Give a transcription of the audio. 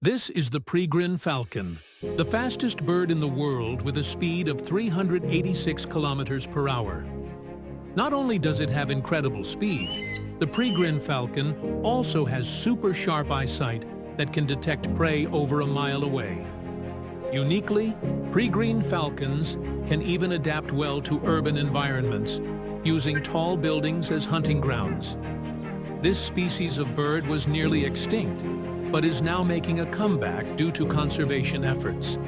This is the pregrine falcon, the fastest bird in the world with a speed of 386 kilometers per hour. Not only does it have incredible speed, the pregrine falcon also has super sharp eyesight that can detect prey over a mile away. Uniquely, pregrine falcons can even adapt well to urban environments, using tall buildings as hunting grounds. This species of bird was nearly extinct, but is now making a comeback due to conservation efforts.